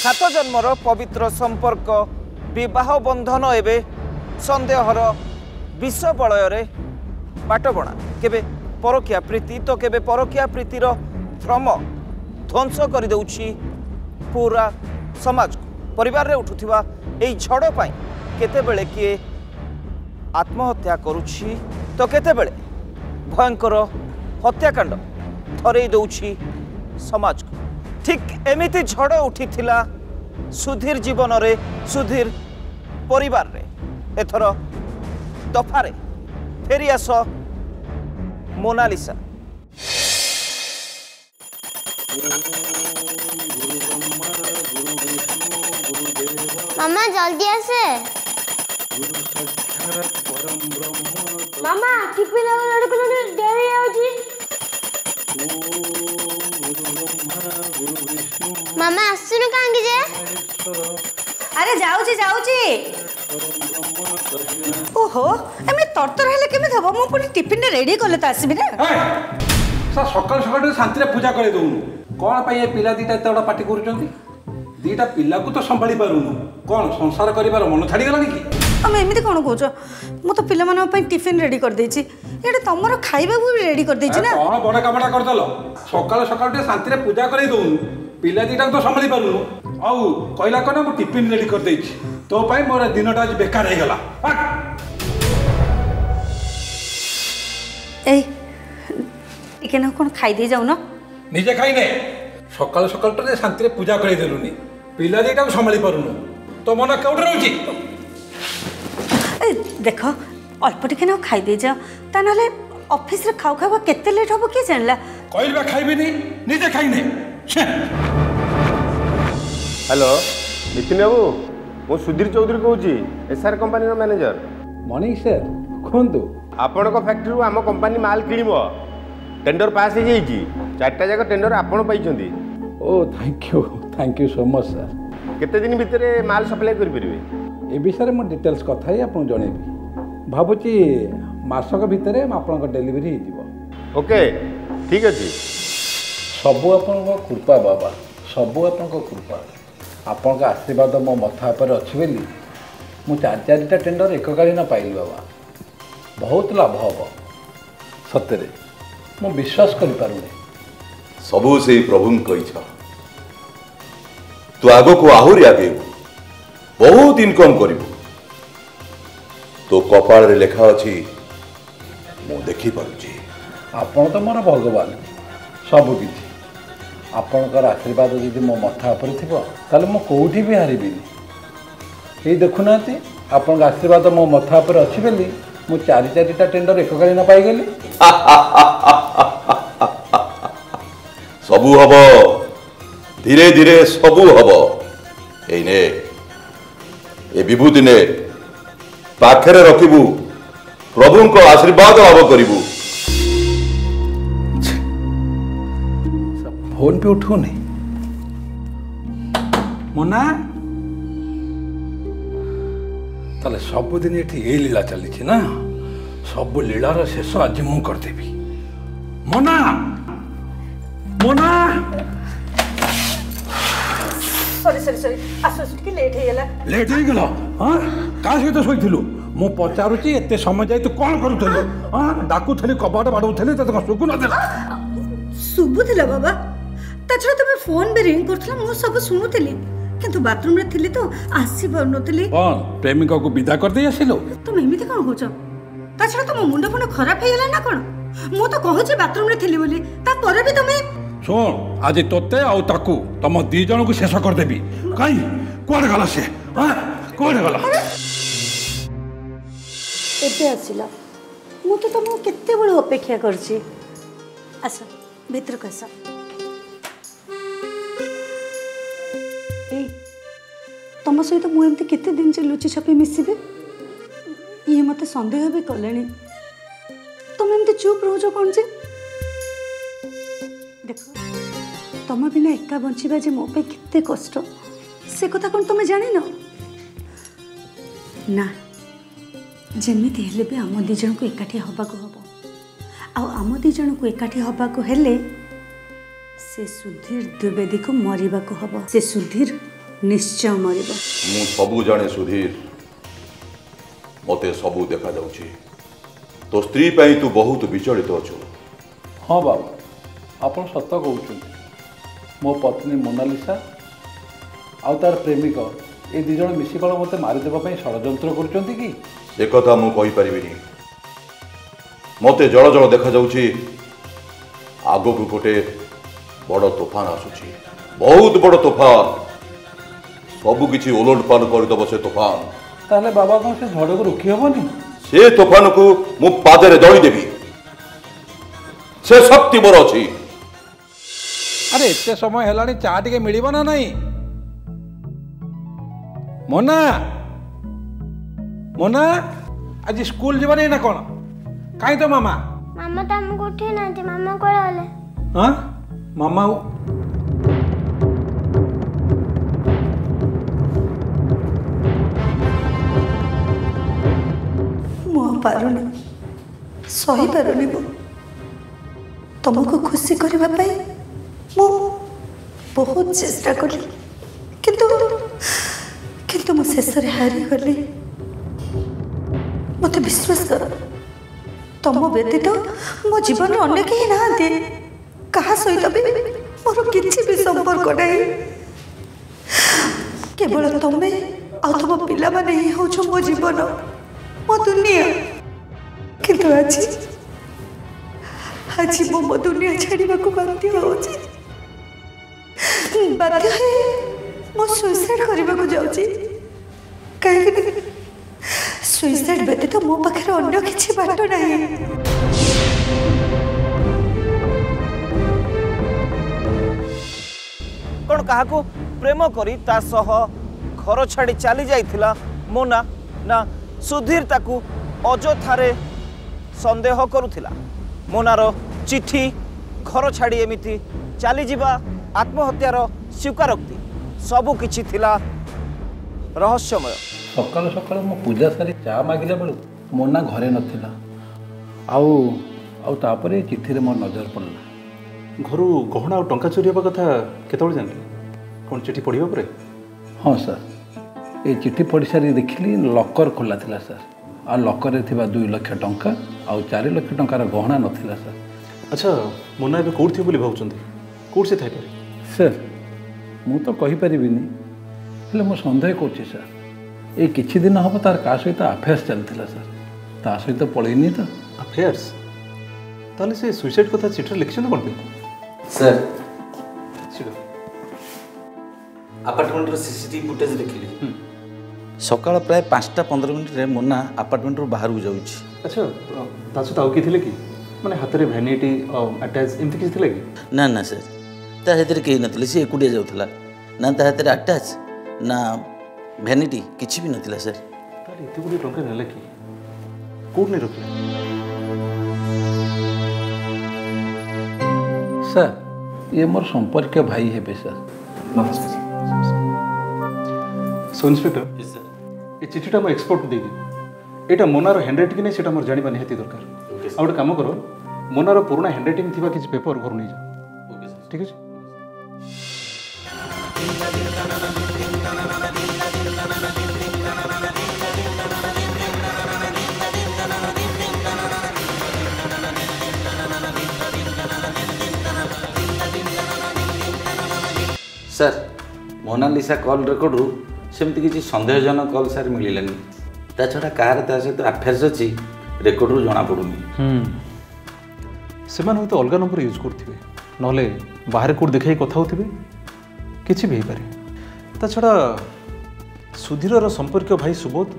सात जन्मर पवित्र संपर्क विवाह बंधन एवं संदेहर विष बलय बाटबणा केबे परकिया प्रीति तो केबे परकिया प्रीतिर भ्रम ध्वंस कर देउछि पूरा समाज को। परिवार रे उठुथिबा एई झड़ पाई केतेबेले किए आत्महत्या करुछि तो केतेबेले भयंकर हत्याकांड थरई दउछि समाज को। ठीक एमिति झड़ उठिथिला सुधीर जीवन रे सुधीर परिवार रे। एथर दफारे फेरी आस मोनालिसा। मामा जल्दी आसे। मामा टिफिन देरी होची। मामा आसुनु कांगी जे? अरे जाऊची जाऊची। ओहो एमे तरतर हेले केमे हबो मु पुनी टिफिन रेडी करले त आसीबी ना। सा सकाल सकाल शांति रे पूजा करे दउनु कोन पई ए पिला दीटा एतडा पार्टी करूचंती दीटा पिला को तो संभाली पारुनु कोन संसार करिवार मन छाडी गलानी की हम एमिति कोन कहूछ मु तो पिला मानन पई टिफिन रेडी कर देछि एडे तमरो खाइबा भी रेडी कर देछि ना कोन बडा कामडा कर दलो सकाल सकाल टे शांति रे पूजा करे दउनु पिला दीटा को तो संभाली पारुनु आउ कहला कोन मु टिफिन रेडी कर देछि तो पई मोर दिनटा आज बेकार हे गला। ए इके न कोन खाइ दे जाउ न निजे खाइ ने सकाल सकाल टे शांति रे पूजा करे देलुनी पिला दीटा को संभाली पारुनु तो मन केउठ रहउची। ए देखो अल्प टिके न खाइ दे जा ता नले ऑफिस रे खाउ खाउ केते लेट होबो के जानला कहलबा खाइबेनी निजे खाइ ने। हेलो नितिन बाबू मु सुधीर चौधरी कहूँ SR company manager. Morning sir कहतु आपण फैक्ट्री आम कंपानी माल किणव टेंडर पास हो जाइए 4टा जाक टेंडर आपण पाइछंती। Oh thank you so much sir. केते दिन भितर माल सप्लाई करि परिबे ए विषय में डिटेल्स कथा ही आपन जणेबी भाबुची मासक भितर आपन डेलीवरी हो ओके ठीक अछि। सबु आपन कृपा बाबा सबु आपन कृपा आपन आशीर्वाद मो मथा पर अच्छी बोली मु 4-4टा टेंडर एककालीन पाइली बाबा बहुत लाभ हम सतरे मु विश्वास कर पारुनी सबू से प्रभु इच्छा तू आग को आहुरी आगे बहुत इनकम कर तो कपाल रे लेखा अच्छी मु देखी पारुची। आपण तो मोर भगवान सबु किछि आपणकर आशीर्वाद यदि मो मथा पर थिबो ताले मो कोठी भी हारिबिनी। ए देखुना आपन आशीर्वाद मो मथा पर अछि बेली मु 4-4टा टेंडर एककालीन पाई गेली। सबू हब धीरे धीरे सबू हब एने ए विभूति ने पाखरे रखिबू प्रभु को आशीर्वाद लाभ करिबू। फोन पे उठोनी मोना ताले सबुदिन ये ए लीला चली ना सब लीलार शेष आज मु करदेवी। मोना मोना सॉरी आसु के लेट हो गला हां का सहित सोइथिलु मु पचारुची एते समय जाई तू कोन करूथलु हां डाकुथली कबाट बाडुथली त सुकु न देला सुबुथिला बाबा ताछड़ा तुम फोन भी रिंग करथला मु सब सुनुथली किंतु बाथरूम रे थिली तो आसी परनथली कोन प्रेमिका को विदा कर दे आसिलो तुम एमिति कोन होछ ताछड़ा तुम मुंड फोन खराब हे गेला ना कोन मु तो कहूची बाथरूम रे थिली बोली ता परे भी तुम सुन आज तोते आउ ताकू तुम दी जन को शेष कर देबी काई कोड गला से हां कोड गला एते आसिला मु तो तुम केते बड़ अपेक्षा करछी आसा भीतर कसा ए तुम सहित मु एमती केते दिन से लुचि छपी मिसिबे ये मते संदेह भी कलेनी तुम एमती चुप रहो कौन से देखो तुम बिना एका बंचिबा जे मो पे केते कष्ट से कथा कोन तुम जानि न ना जेमिति हेले भी आम दी जन को एकाठी हबा को हबो आ आम दी जन को एकाठी हबा को हेले से सुधीर द्विवेदी को मरिबा को हबो से सुधीर निश्चय मरिब। ମୁଁ ସବୁ ଜାଣେ ସୁଧୀର, ମୋତେ ସବୁ ଦେଖାଯାଉଛି। ତୋ ସ୍ତ୍ରୀ ପାଇଁ ତୁ ବହୁତ ବିଚଳିତ ଅଛୁ। ହଁ ବାବା, ଆପଣ ସତ କହୁଛନ୍ତି। ମୋ ପତ୍ନୀ ମୋନାଲିସା ଆଉ ତାର ପ୍ରେମିକ ଏ ଦୁଇ ଜଣ ମିଶି କ'ଣ ମୋତେ ମାରିଦେବା ପାଇଁ ଷଡ଼ଯନ୍ତ୍ର କରୁଛନ୍ତି କି? ସେ କଥା ମୁଁ କହିପାରିବିନି। ମୋତେ ଜଳ ଜଳ ଦେଖାଯାଉଛି ଆଗକୁ ଗୋଟେ ବଡ଼ ତୋଫାନ ଆସୁଛି, ବହୁତ ବଡ଼ ତୋଫାନ। ସବୁ କିଛି ଓଲଟପାଲ କରିଦେବ ସେ ତୋଫାନ। ତାହେଲେ ବାବା କ'ଣ ସେ ଝଡ଼କୁ ରୋକି ହେବନି? ସେ ତୋଫାନକୁ ମୁଁ ପାଦରେ ଦଳିଦେବି। ସେ ଶକ୍ତି ମୋର ଅଛି। ଆରେ ଏତେ ସମୟ ହେଲାଣି, ଚା ଟିକେ ମିଳିବ ନା ନାହିଁ? ମୋନା, ମୋନା ଆଜି ସ୍କୁଲ ଯିବନି ନା କ'ଣ? କାହିଁ ତ ମାମା? ମାମା ତ ଆମକୁ ଉଠେଇ ନାହାନ୍ତି। ମାମା କୁଆଡ଼େ ଗଲେ? ହଁ ମାମା ମୁଁ ପାରୁନି, ସହିପାରୁନି। ମୁଁ ତମକୁ ଖୁସି କରିବା ପାଇଁ ମୁଁ ବହୁତ ଚେଷ୍ଟା କଲି, କିନ୍ତୁ ମୁଁ ଶେଷରେ ହାରିଗଲି। ମୋତେ ବିଶ୍ୱାସ କର, ତମ ବ୍ୟତୀତ ମୋ ଜୀବନରେ ଅନେକ ହିଁ ନାହାନ୍ତି। କାହା ସହିତ ବି ମୋର କିଛି ବି ସମ୍ପର୍କ ନାହିଁ। କେବଳ ତମେ ଆଉ ତମ ପିଲାମାନେ ହିଁ ହେଉଛ ମୋ ଜୀବନ, ମୋ ଦୁନିଆ। କିନ୍ତୁ ଆଜି ମୁଁ ମୋ ଦୁନିଆ ଛାଡ଼ିବାକୁ ବାଧ୍ୟ ହେଉଛି। ବାଧ୍ୟ ହେଇ ମୁଁ ସୁଇସାଇଡ୍ କରିବାକୁ ଯାଉଛି। କାହିଁକି ସୁଇସାଇଡ୍ ବ୍ୟତୀତ ମୋ ପାଖରେ ଅନ୍ୟ କିଛି ବାଟ ନାହିଁ। କ'ଣ କାହାକୁ ପ୍ରେମ କରି ତା ସହ ଘର ଛାଡ଼ି ଚାଲି ଯାଇଥିଲା ମୋନା, ନା ସୁଧୀର ତାକୁ ଅଯଥାରେ ସନ୍ଦେହ କରୁଥିଲା? ମୋନାର ଚିଠି, ଘର ଛାଡ଼ି ଏମିତି ଚାଲିଯିବା, ଆତ୍ମହତ୍ୟାର ସ୍ୱୀକାରୋକ୍ତି ସବୁ କିଛି ଥିଲା ରହସ୍ୟମୟ। ସକାଳୁ ସକାଳୁ ମୁଁ ପୂଜା ସାରି ଚା ମାଗିଲା ବେଳକୁ ମୋନା ଘରେ ନଥିଲା। ଆଉ ତାପରେ ଏ ଚିଠିରେ ମୋର ନଜର ପଡ଼ିଲା। ଘରୁ ଗହଣା ଆଉ ଟଙ୍କା ଚୋରି ହେବା କଥା କେତେବେଳେ ଜାଣିଲେ? କ'ଣ ଚିଠି ପଢ଼ିବା ପରେ? ହଁ ସାର୍, ଏ ଚିଠି ପଢ଼ି ସାରି ଦେଖିଲି ଲକର୍ ଖୋଲା ଥିଲା ସାର୍। ଆଉ ଲକର୍ରେ ଥିବା 2 ଲକ୍ଷ ଟଙ୍କା ଆଉ 4 ଲକ୍ଷ ଟଙ୍କାର ଗହଣା ନଥିଲା ସାର୍। ଆଚ୍ଛା, ମୋନା ଏବେ କେଉଁଠି ଥିବ ବୋଲି ଭାବୁଛନ୍ତି? କେଉଁଠି ସେ ଥାଇପାରେ? ସାର୍ ମୁଁ ତ କହିପାରିବିନି, ହେଲେ ମୁଁ ସନ୍ଦେହ କରୁଛି ସାର୍। ଏଇ କିଛି ଦିନ ହେବ ତାର କାହା ସହିତ ଆଫେୟାର୍ସ ଚାଲିଥିଲା ସାର୍। ତା ସହିତ ପଳେଇନି ତ? ଆଫେୟାର୍ସ? ତାହେଲେ ସେ ସୁଇସାଇଡ୍ କଥା ଚିଠିରେ ଲେଖିଛନ୍ତି କ'ଣ ପାଇଁ? ସାର୍, ସେଟା ଆପାର୍ଟମେଣ୍ଟର ସିସିଟିଭି ଫୁଟେଜ୍ ଦେଖିଲି। ସକାଳ ପ୍ରାୟ 5:15 ମୋନା ଆପାର୍ଟମେଣ୍ଟରୁ ବାହାରକୁ ଯାଉଛି। ଆଚ୍ଛା, ତା ସହିତ ଆଉ କିଏ ଥିଲେ କି? ମାନେ ହାତରେ ଭ୍ୟାନିଟି ଆଉ ଆଟାଚ୍ ଏମିତି କିଛି ଥିଲା କି? ନା ସାର୍, ତା ହାତରେ କେହି ନଥିଲେ। ସେ ଏକୁଟିଆ ଯାଉଥିଲା। ନା ତା ହାତରେ ଆଟାଚ୍ ନା ଭ୍ୟାନିଟି କିଛି ବି ନଥିଲା ସାର୍। ତାହେଲେ ଏତେ ଗୁଡ଼ିଏ ଟଙ୍କା ନେଲା କି? କେଉଁଠି ନେଇ ରଖିଲେ? ସାର୍ ଇଏ ମୋର ସମ୍ପର୍କୀୟ ଭାଇ ହେବେ ସାର୍। ନମସ୍କାର। ସୋ ଇନ୍ସପେକ୍ଟର, ଏ ଚିଠିଟା ମୁଁ ଏକ୍ସପର୍ଟ ଦେଇଛି। ଏଇଟା ମୋନାର ହ୍ୟାଣ୍ଡରାଇଟିଂ କି ନାହିଁ ସେଇଟା ମୋର ଜାଣିବା ନିହାତି ଦରକାର। ଆଉ ଗୋଟେ କାମ କର, ମୋନାର ପୁରୁଣା ହ୍ୟାଣ୍ଡରାଇଟିଂ ଥିବା କିଛି ପେପର ଘରୁ ନେଇଯାଅ। ଠିକ୍ ଅଛି? ସାର୍, ମୋନାଲିସା କଲ୍ ରେକର୍ଡ଼ରୁ ସେମିତି କିଛି ସନ୍ଦେହଜନକ କଲ୍ ସାର୍ ମିଳିଲାନି। ତା ଛଡ଼ା କାହାର ତା ସହିତ ଆଫେୟାର୍ସ ଅଛି ରେକର୍ଡ଼ରୁ ଜଣାପଡ଼ୁନି। ସେମାନେ ହୁଏତ ଅଲଗା ନମ୍ବର ୟୁଜ୍ କରୁଥିବେ, ନହେଲେ ବାହାରେ କେଉଁଠି ଦେଖାଇ କଥା ହେଉଥିବେ, କିଛି ବି ହେଇପାରେ। ତା ଛଡ଼ା ସୁଧୀରର ସମ୍ପର୍କୀୟ ଭାଇ ସୁବୋଧ,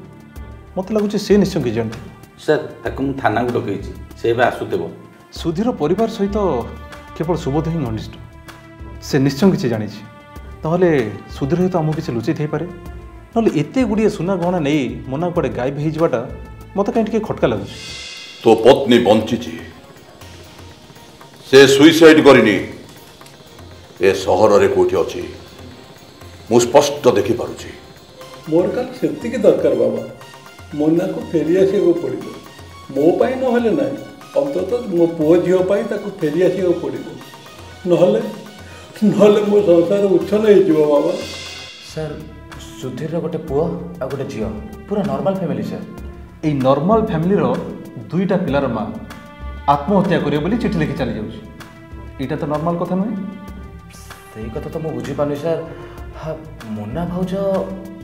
ମୋତେ ଲାଗୁଛି ସେ ନିଶ୍ଚୟ କିଛି ଜାଣିଥିବ। ସାର୍, ତାକୁ ମୁଁ ଥାନାକୁ ଡକେଇଛି, ସେ ଏବେ ଆସୁଥିବ। ସୁଧୀର ପରିବାର ସହିତ କେବଳ ସୁବୋଧ ହିଁ ଘନିଷ୍ଠ। ସେ ନିଶ୍ଚୟ କିଛି ଜାଣିଛି। ତାହେଲେ ସୁଧୀର ହୁଏତ ଆମକୁ କିଛି ଲୁଚେଇ ଥାଇପାରେ। ନହେଲେ ଏତେ ଗୁଡ଼ିଏ ସୁନା ଗହଣା ନେଇ ମୋନା କୁଆଡ଼େ ଗାୟବ ହେଇଯିବାଟା ମୋତେ କାହିଁ ଟିକେ ଖଟକା ଲାଗୁଛି। ତୋ ପତ୍ନୀ ବଞ୍ଚିଛି, ସେ ସୁଇସାଇଡ୍ କରିନି। ଏ ସହରରେ କୋଉଠି ଅଛି ମୁଁ ସ୍ପଷ୍ଟ ଦେଖିପାରୁଛି। ମୋର କାଲି ସେତିକି ଦରକାର ବାବା। ମୋନାକୁ ଫେରି ଆସିବାକୁ ପଡ଼ିବ। ମୋ ପାଇଁ ନହେଲେ ନାହିଁ, ଅନ୍ତତଃ ମୋ ପୁଅ ଝିଅ ପାଇଁ ତାକୁ ଫେରି ଆସିବାକୁ ପଡ଼ିବ। ନହେଲେ ମୋ ସଂସାର ଉଚ୍ଛନ୍ନ ହେଇଯିବ ବାବା। सर सुधीर गोटे पुओ आ गोटे झील पूरा नॉर्मल फैमिली सर এই নর্মাল ফ্যামিলির দুইটা পিলার মা আত্মহত্যা করিবে বলে চিঠি লিখি চালি যাଉଛି এটা তো নর্মাল কথা নয় ସେଇ କଥା ତ ମୁଁ ବୁଝିପାରୁନି ସାର୍ ହଁ ମୁନା ଭାଉଜ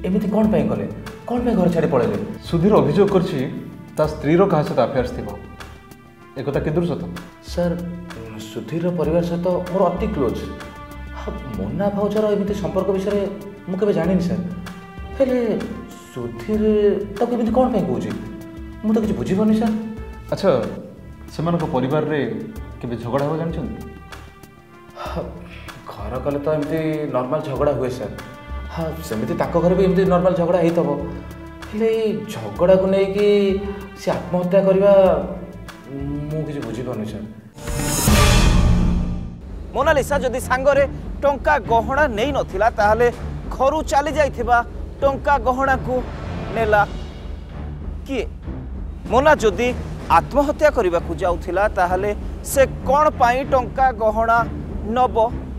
ଏମିତି କ'ଣ ପାଇଁ କଲେ କ'ଣ ପାଇଁ ଘର ଛାଡ଼ି ପଳେଇଲେ ସୁଧୀର ଅଭିଯୋଗ କରିଛି ତା ସ୍ତ୍ରୀର କାହା ସହିତ ଆଫେୟାର୍ସ ଥିବ ଏକଥା କେଦୂର ସତ ସାର୍ ସୁଧୀରର ପରିବାର ସହିତ ମୋର ଅତି କ୍ଲୋଜ୍ ହଁ ମୁନା ଭାଉଜର ଏମିତି ସମ୍ପର୍କ ବିଷୟରେ ମୁଁ କେବେ ଜାଣିନି ସାର୍ ହେଲେ ସୁଧୀର ତାକୁ ଏମିତି କ'ଣ ପାଇଁ କହୁଛି ମୁଁ ତ କିଛି ବୁଝିପାରୁନି ସାର୍ ଆଚ୍ଛା ସେମାନଙ୍କ ପରିବାରରେ କେବେ ଝଗଡ଼ା ହେବ ଜାଣିଛନ୍ତି ଘର କଲେ ତ ଏମିତି ନର୍ମାଲ ଝଗଡ଼ା ହୁଏ ସାର୍ ହଁ ସେମିତି ତାଙ୍କ ଘରେ ବି ଏମିତି ନର୍ମାଲ ଝଗଡ଼ା ହେଇଥିବ ହେଲେ ଏଇ ଝଗଡ଼ାକୁ ନେଇକି ସେ ଆତ୍ମହତ୍ୟା କରିବା ମୁଁ କିଛି ବୁଝିପାରୁନି ସାର୍ ମୋନାଲିସା ଯଦି ସାଙ୍ଗରେ ଟଙ୍କା ଗହଣା ନେଇ ନଥିଲା ତାହେଲେ ଘରୁ ଚାଲି ଯାଇଥିବା ଟଙ୍କା ଗହଣାକୁ ନେଲା କିଏ ମୋନା ଯଦି ଆତ୍ମହତ୍ୟା କରିବାକୁ ଯାଉଥିଲା ତାହେଲେ ସେ କ'ଣ ପାଇଁ ଟଙ୍କା ଗହଣା ନବ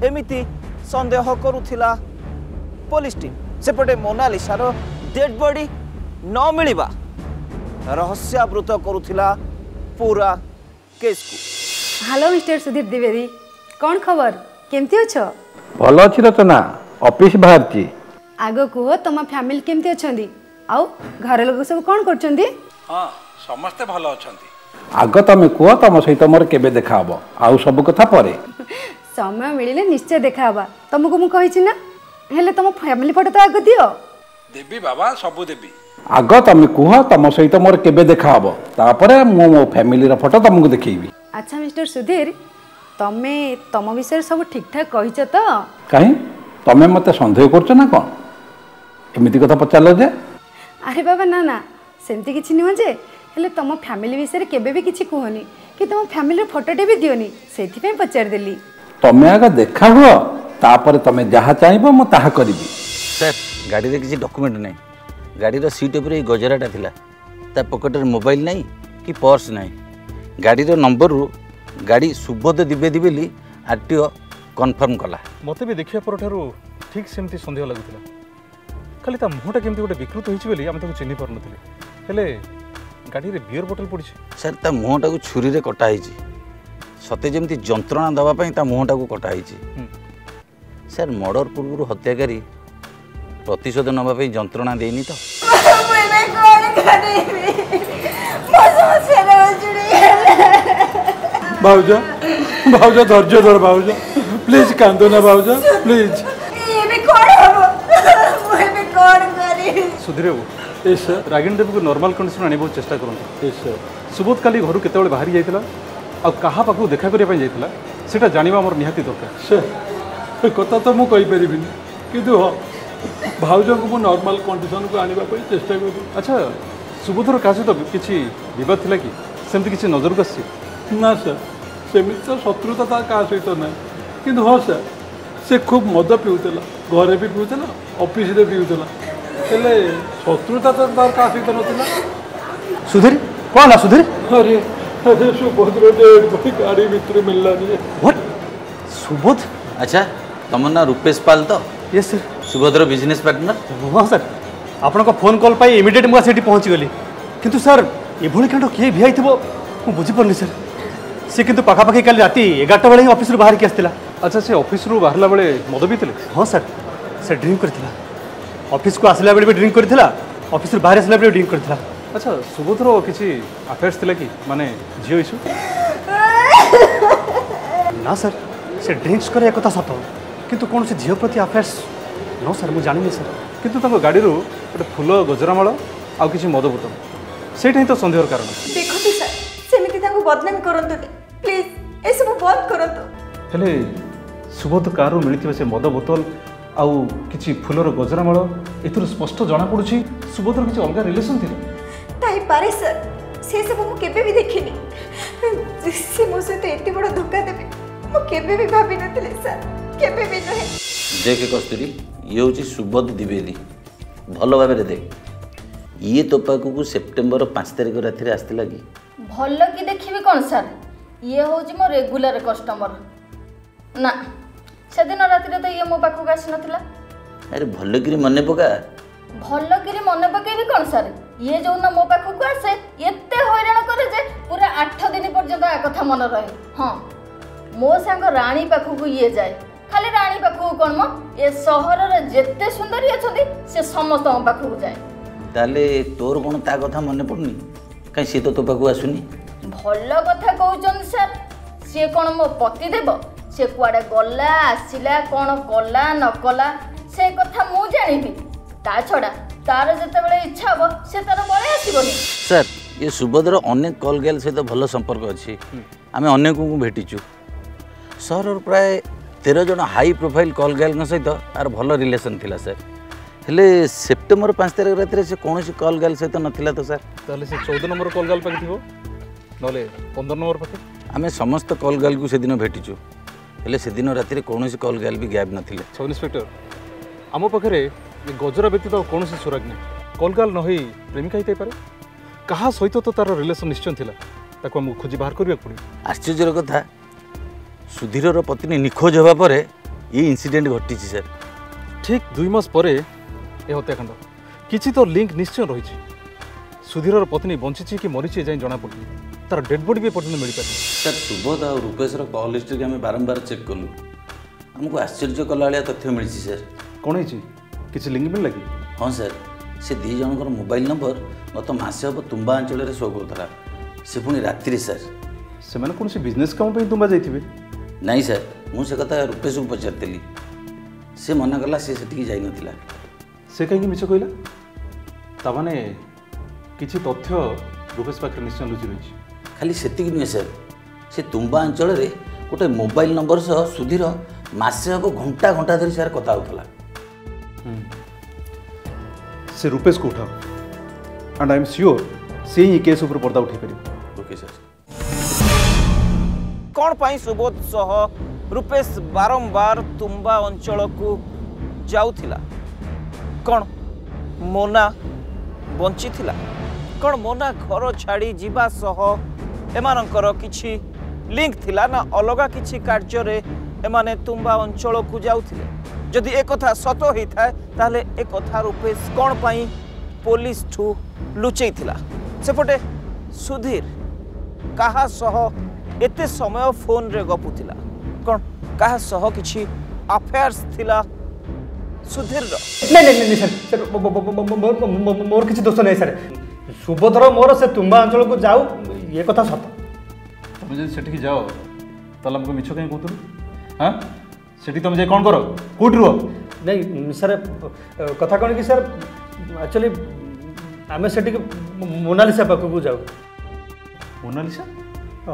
ଏମିତି ସନ୍ଦେହ କରୁଥିଲା ପୋଲିସ ଟିମ୍ ସେପଟେ ମୋନାଲିସାର ଡେଡ୍ ବଡି ନ ମିଳିବା ରହସ୍ୟାବୃତ କରୁଥିଲା पूरा केस को हेलो मिस्टर सुधीर द्विवेदी कौन खबर केमती अछ भल अच्छी रचना ऑफिस बाहर आगो कुह तुम फैमिली केमती अछंदी आउ घर लोग सब कौन करछंदी हाँ समस्ते भल अछंती आग तुम कुह तुम सहित मोर केबे देखा हबो आउ सब कथा परे समय मिलिले निश्चय देखा हबा तुमको मु कहिछि ना हेले तुम फैमिली फोटो तो आग दियो देवी बाबा सब देवी आग तुम कुह तुम सहित मोर केबे देखा हबो तापरे मो मो फैमिली रा फोटो तुमको देखैबी अच्छा मिस्टर सुधीर तमे तम विषय सब ठीक ठाक कहिछ तो काहे तमे मते संदेह करछ ना कोन एमिति कथा पचारलो जे अरे बाबा ना ना सेमती किछि नियो जे हेले तम फैमिली विषय केबे भी किछि कहनी कि तम फैमिली फोटोटे भी दियोनी सेथि पे पचार देली तमे आगे देखा हुआ तापरे तमे जहा चाहबो म ताहा करबी सर गाड़ी रे किछि डॉक्यूमेंट नै गाड़ी रो सीट ऊपर गजराटा थिला ता पॉकेट रे मोबाइल नै कि पर्स नै गाड़ी रो नंबर रो गाड़ी सुबोध द्विवेदी बेली आरटीओ कन्फर्म कला मते भी देखिया परठारु ठीक सेमती संदेह लागुथिला खाली ता मुहटा केमती गोटे विकृत होइछि बेली हम ताको चिन्हि पार नथिले हेले गाड़ी रे बियर बोतल पड़िछि सर ता मुहटा को छुरी रे कटा हिछि सते जेमती जंत्रणा दबा पई ता मुहटा को कटा हिछि सर मर्डर पूर्व हत्याकारी प्रतिशोध नबा पई जंत्रणा देनी तो भाऊजा भाऊजा धैर्य धर भाऊजा प्लीज कांदो ना भाऊजा प्लीज ये भी कौन हो मुझे भी कौन करी सुधीर बाबू यस सर रागिनी देवी को नॉर्मल कंडीशन आने बहुत चेष्टा करंतु यस सर सुबोध काली घर केतेबेले बाहरी जाइतिला आ कहा पाखु देखा करिया पई जाइतिला सेटा जानिबा मोर निहाती दरकार सर कथा तो मु कहि परिबिनी किंतु हां भाऊजा को नॉर्मल कंडीशन को आनिबा पई चेष्टा करू अच्छा सुबोधर का सहित किछि विवाद थिला कि सेमती किछि नजर को आसी ना सर सेमित तो शत्रुता ता का सहित ना किंतु हाँ सर से खूब मद पीउतला घरे भी पीउतला ऑफिस रे पीउतला हेले शत्रुता तो तार का सहित नथिला सुधीर कोन सुधीर अरे अरे सुबोध रे डेड बॉडी गाड़ी भीतर मिलला नहीं व्हाट सुबोध अच्छा तुम ना रुपेश पाल तो यस सर सुबोधर बिजनेस पार्टनर हाँ सर आपण फोन कॉल पाई इमिडिएट मुझे सेठी पहुँच गली किंतु सर ये कांड किए भिआई थो मुझे बुझीपारनी सर सी किंतु पाखापाखि काली राति 11टा बेले ऑफिस बाहर की आसला अच्छा से ऑफिस बाहरला बेले मद पीते हाँ सर से ड्रिंक करथिला ऑफिस को आसला बेले भी ड्रिंक करथिला ऑफिस बाहर आसला बेले ड्रिंक करथिला अच्छा सुबोधर किसी अफेयर्स थिला कि माने झियो इशू ना सर से ड्रिंक्स करे एक सत किंतु कौन से झील प्रति अफेयर्स नो सर मुझे जानी सर किंतु गाड़ी गोटे फूल गजरामाल आउ किसी मद बोतल सेटा ही तो सन्देहर कारण देखो सर सेमिति ताको बदनाम करंतु प्लीज ए सब बंद करंतु हेले सुबोध कारु मिलिथिबा से मद बोतल आउ किछि फूलर गजरामाल एथुर स्पष्ट जाना पड़ुछि सुबोधर किछि अलगा रिलेशन थिले ताई पारे सर से सब मु केबे भी देखिनी से मो सहित एते बड़ धोखा देबे मु केबे भी भाबी नथिले सर केबे भी नहे देख कस्तूरी ये हूँ सुबोध द्विवेदी भल भाव देख ये तो पाक को सेप्टेम्बर 5 तारिख राति आसला कि भल कि देखिए कौन सर ये हूँ मो रेगुलर कस्टमर ना से दिन राति तो ये मो पाखक आसी नाला अरे भलकिरी मन पका भलकिरी मन पकेबी कौन सार ये जो ना मो पाखक आसे एते हैरान करे जे पूरा 8 दिन पर्यंत आ कथा मन रहे। हाँ मो सांग रानी पाखक ये जाए खाली रानी पाखक कौन मो ए सहर रे जेते सुंदरी अछंती से समस्त पाखक जाए। ताले तोर कौन ता कथा मन पड़नी कहीं सी तो पाखक आसुनी। भल कथा कहउछन सर सी कौन मो पति देव से कुआडे गला आसिला कौन कला न कला से कथा मु जानिबी ता छड़ा तार जते बेले इच्छा हो से तार बळे आसीबनी। सर ये सुभद्र अनेक कॉल गर्ल सहित भल संपर्क अच्छी आम अनेक को भेटिचु सहर प्राय 13 जन हाई प्रोफाइल कॉल गर्ल सहित आर भल रिलेशन थिला सर हेले सेप्टेम्बर 5 तारिख रात से कौन सी कॉल गर्ल सहित नथिला तो सर ताले से 14 नंबर कॉल गर्ल पाके थिबो नले 15 नंबर पाके आम समस्त कॉल गर्ल को से दिन भेटिचु हेले से दिन रात कौन सी कॉल गर्ल भी गायब नथिले। सब इंस्पेक्टर आम पाखे ये गजरा व्यतीत कौन सुराग नहीं कॉल गर्ल न प्रेमिका ही पारे कहा सहित तो तार रिलेशन निश्चय थिला ताको हम खोजी बाहर करबा पड़ी। आश्चर्यर कथा सुधीर पत्नी निखोज होगा पर ये इंसिडेंट घटी सर ठीक 2 मास परे ए हत्याकांड किछि तो लिंक निश्चय रही सुधीर पत्नी बंची कि मरीची जाए जना पड़ी तार डेड बॉडी भी पर्यटन मिल पारे। सर सुबोध और रूपेशर कॉल हिस्ट्री आम बारंबार चेक कलु आमको आश्चर्य कला तथ्य मिली सर। कौन है किसी लिंक मिल लगी? हाँ सर से 2 जनकर मोबाइल नंबर गत मसे हम तुम्बा अंचल में शो करा से पुणी राति सर से मैंने कौन सी बिजनेस काम पे तुम्बा जाइथिबे? नहीं सर मुझे कथा रूपेश को पचारि से मना कला से जाई नथिला से कहीं मिछ कहला ता माने किछि तथ्य रूपेश पाखे निश्चय लुचि रही खाली सेतिक नुहे सर से तुम्बा अंचल में गोटे मोबाइल नंबर सह सुधीर मसे हम घंटा घंटा धरी सर कथा होता से रूपेश को उठाओ एंड आई एम श्योर से ही केस ऊपर पर्दा उठे पारिबो। Okay sir. कौन पाई सुबोध सह रूपेश बारंबार तुम्बा अंचल को जाउथिला कौन मोना बंची थिला कौन मोना घर छाड़ी जीवा सह एमानकर किछि लिंक थिला ना अलगा किछि कार्य रे एमाने तुम्बा अंचल को जाउथिले जदि एक कथा सत होई थाए ताले एक कथा रूपेश कौन पाई पुलिस ठू लुचई थिला सेपटे सुधीर कहा सह एते समय फोन रे गपुथिला कौन कहा सह किछि अफेयर्स थिला सुधीर रो नहीं सर मोर किछि दोष नहीं सर सुभद्र मोर से तुम्बा अंचल को जाऊ ये कथा सत तुम जब सेठी जाओ ताले हमको मिछ कहीं कहतु हां सेठी तुम जे कोन करो कोट रुओ नहीं सर कथा कौन कि सर एक्चुअली आम सेठी मोनालिसा पाख को जाऊ। मोनालिसा?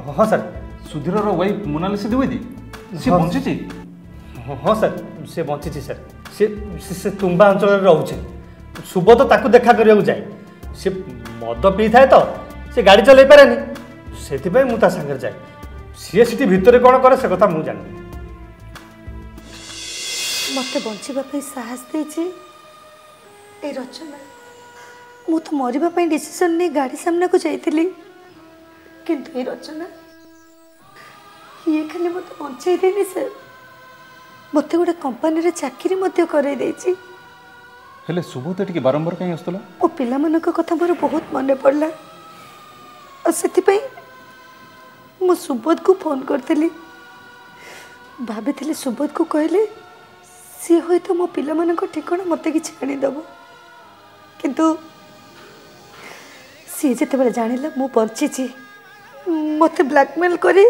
हाँ सर सुधीर वाइफ मोनालिसा द्विवेदी सी बंची? हाँ सर से बंची सर से तुम्बा अंचल रोचे सुबोध ताकू देखा करने जाए सी मद पी थाए तो से गाड़ी चल पारे से मुझे सागर जाए सी सीटी भितर कौन करे से कथा मुझे जानी मत बचापी साहस दे रचना मु तो मरवाई डिसीजन नहीं गाड़ी सामना को जाइली किंतु ये रचना ये खाली मत बचाई देनी सर मत गोटे कंपानी चाकरी हेले सुबोध टिके बारंबार कहीं आसला मो पिला मानक कथा मोर बहुत मन पड़ला और से मो सुबोध को फोन करती भाभी सुबोध को कहले सी हुई तो मो पिला मानक ठिकाना मत कि आनीदब किंतु सी जिते जानिला मु बंची मत ब्लैकमेल करी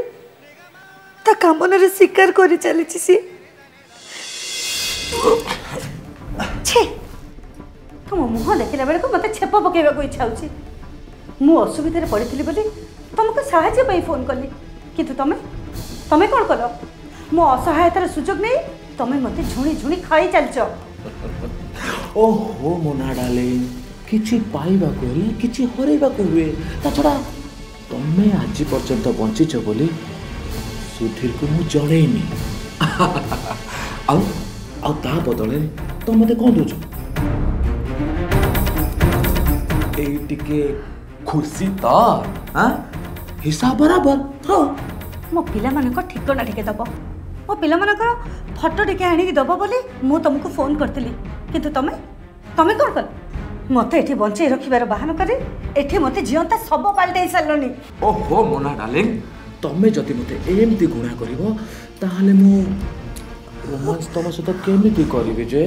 ता कामन शिकार कर चली सी तुम मुह देखला बेलू मत छेप पकेबा इच्छा होची मु असुविधा पड़ी बोली तुमको साहाय्य फोन कली किंतु तमें तमें कौन कल मो असहायतार सुजोग नहीं तमें मत झुणी झुणी खाई चलच। ओहो मोना डाले किछि पाइबा को हेले किछि हरैबा को हुए ता छड़ा तमे आज पर्यंत बंचिछ बोली सुधीर को मु जणेनी आउ ता बदले तो मते कोन दोछ ए टिके खुशी तो हां हिसाब बराबर हाँ मो पिला मानक ठिकाना ठिके दब मो पिलामानकर फोटो टिके आनिक दब बोली मु तुमको फोन करती किंतु तमे तमे कौन कल मत एठी बंचे रखिबार बहाना करे एठी मते जियंता सब पाल्टे सारलनी। ओहो मोना डार्लिंग तमे जदि मते एमती गुणा करिवो ताहले मु रोमांस तम सहित केमिति करिवि जे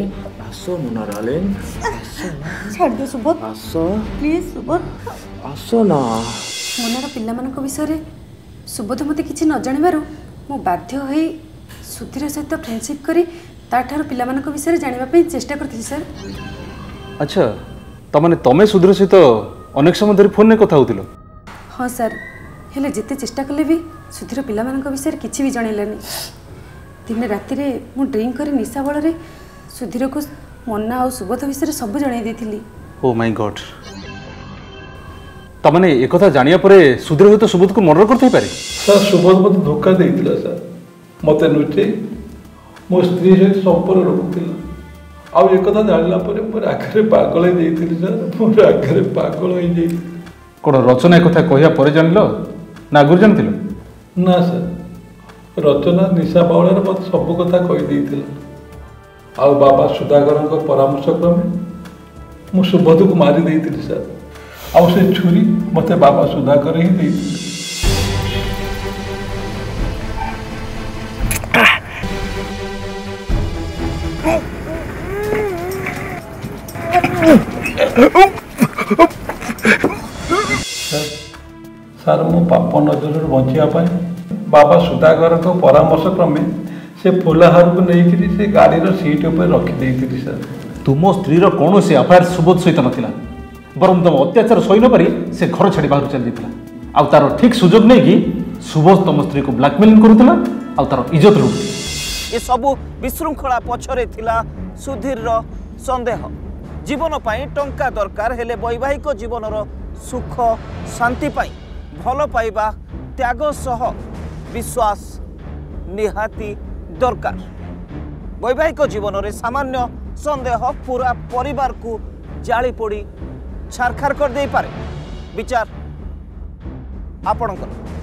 आसो मोना डार्लिंग छाड़ दे सुबोध आसो प्लीज सुबोध आसो ना मोनार पिलामानक विषय सुबोध मते किछि न जानिबारु मु बाध्य होई सुधीर सहित फ्रेंडशिप करी ताठार पिलामानक विषय जानिबा पई चेष्टा करथि सर। अच्छा तमाने तमे सुधीर सहित अनेक समय धरी फोन ने कथा होतिलो? हाँ सर हेले जिते चेष्टा कले भी सुधीर पिलामानक विषय किछि भी जानिलेनी। दिन राति रे मु ड्रिंक करी निशा बल रे सुधीर को मन्ना और सुबोध विषय सब जणाई देथिली। ओ माय गॉड तमाने एक कथा जानिया परे सुधीर तो सुबोध को मर्डर करथै पारे? सर सुबोध मत धोखा देइतिला सर मते नुचे मो स्त्री सहित संपर्क रखुतिला आउ एक कथा जानिला परे मोर आखरे पागल हो जाइतिली सर मोर आखरे पागल हो जाइतिली। कोन रचना कथा कहिया परे जानिलो ना आगुर जानथिलो? ना सर रचना निशा बावळार मत सब कथा कहि देइतिला आउ बाबा सुधाकर को परामर्श क्रमे मु सुबोध को मारी देइतिली सर आउ से छुरी मते बाबा सुधाकर ही देइतिले। सर मो पाप नजर बचिया बाबा सुधाकर को परामर्श क्रमे से फुलाहार को लेकिन से गाड़ी सीट उपर रखी सर। तुम स्त्री कौन से अफआईआर सुबोध सहित नाला बरम तुम अत्याचार सही न पारी से घर छाड़ी बाहर चली जाता आउ तार ठीक सुजोग नहीं कि सुबोध तुम स्त्री को ब्लैकमेलिंग करूला आउ तार इज्जत लुटुला। ये सबू विशृंखला पछरे थिला सुधीर संदेह जीवन पाई टंका दरकार हेले वैवाहिक जीवनर सुख शांति पाई भल पाइबा त्याग सह विश्वास निहाती दरकार। वैवाहिक जीवन में सामान्य संदेह पूरा परिवार को जाली पोड़ी छारखार कर दे पारे। विचार आपणकर।